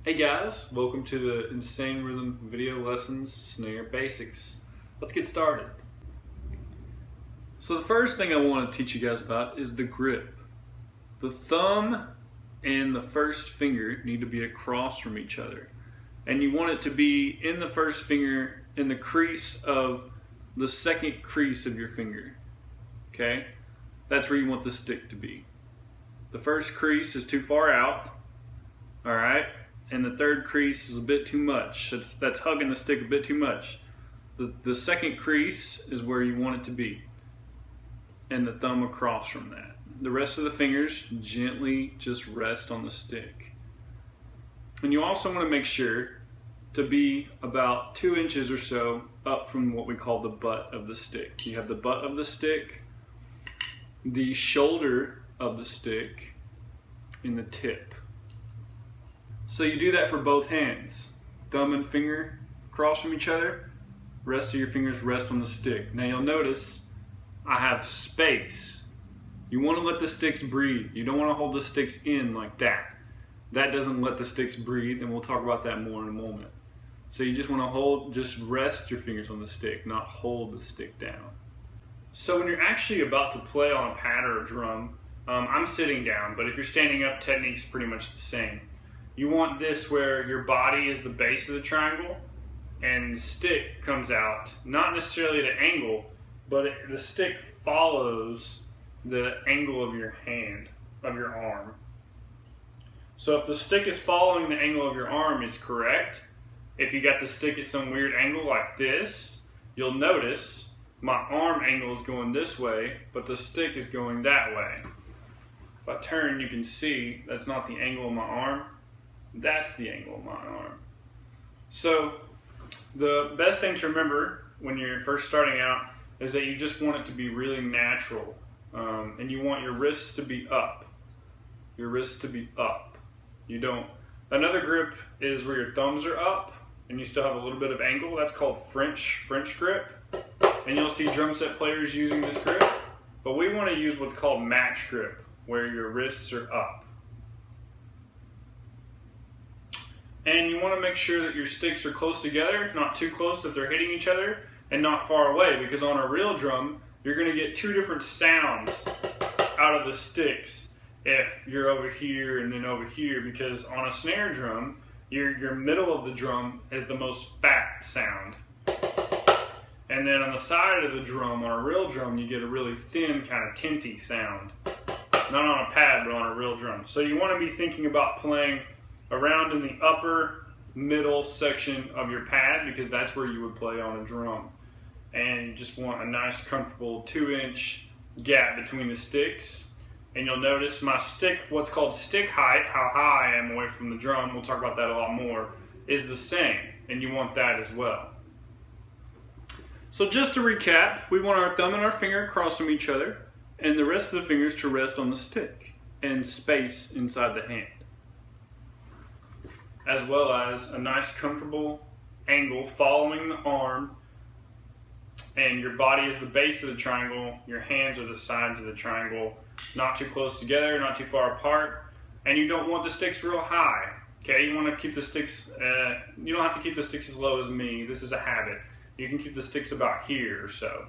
Hey guys, welcome to the Insane Rhythm Video Lessons Snare Basics. Let's get started. So the first thing I want to teach you guys about is the grip. The thumb and the first finger need to be across from each other. And you want it to be in the first finger in the crease of the second crease of your finger. Okay? That's where you want the stick to be. The first crease is too far out. Alright? And the third crease is a bit too much. That's hugging the stick a bit too much. The second crease is where you want it to be, and the thumb across from that. The rest of the fingers gently just rest on the stick. And you also want to make sure to be about 2 inches or so up from what we call the butt of the stick. You have the butt of the stick, the shoulder of the stick, and the tip. So you do that for both hands. Thumb and finger across from each other. Rest of your fingers rest on the stick. Now you'll notice I have space. You want to let the sticks breathe. You don't want to hold the sticks in like that. That doesn't let the sticks breathe, and we'll talk about that more in a moment. So you just want to just rest your fingers on the stick, not hold the stick down. So when you're actually about to play on a pad or a drum, I'm sitting down, but if you're standing up, technique's pretty much the same. You want this where your body is the base of the triangle and the stick comes out, not necessarily at an angle, but the stick follows the angle of your hand, of your arm. So if the stick is following the angle of your arm, it's correct. If you got the stick at some weird angle like this, you'll notice my arm angle is going this way, but the stick is going that way. If I turn, you can see that's not the angle of my arm. That's the angle of my arm. So the best thing to remember when you're first starting out is that you just want it to be really natural, and you want your wrists to be up. Your wrists to be up. You don't. Another grip is where your thumbs are up and you still have a little bit of angle. That's called French grip, and you'll see drum set players using this grip. But we want to use what's called match grip, where your wrists are up. And you want to make sure that your sticks are close together, not too close that they're hitting each other, and not far away, because on a real drum, you're going to get two different sounds out of the sticks if you're over here and then over here, because on a snare drum, your middle of the drum is the most fat sound. And then on the side of the drum, on a real drum, you get a really thin, kind of tinty sound. Not on a pad, but on a real drum. So you want to be thinking about playing around in the upper middle section of your pad, because that's where you would play on a drum. And you just want a nice comfortable 2-inch gap between the sticks. And you'll notice my stick, what's called stick height, how high I am away from the drum, we'll talk about that a lot more, is the same, and you want that as well. So just to recap, we want our thumb and our finger across from each other, and the rest of the fingers to rest on the stick and space inside the hand, as well as a nice comfortable angle following the arm, and your body is the base of the triangle, your hands are the sides of the triangle, not too close together, not too far apart, and you don't want the sticks real high. Okay, you want to keep the sticks, you don't have to keep the sticks as low as me, this is a habit. You can keep the sticks about here or so.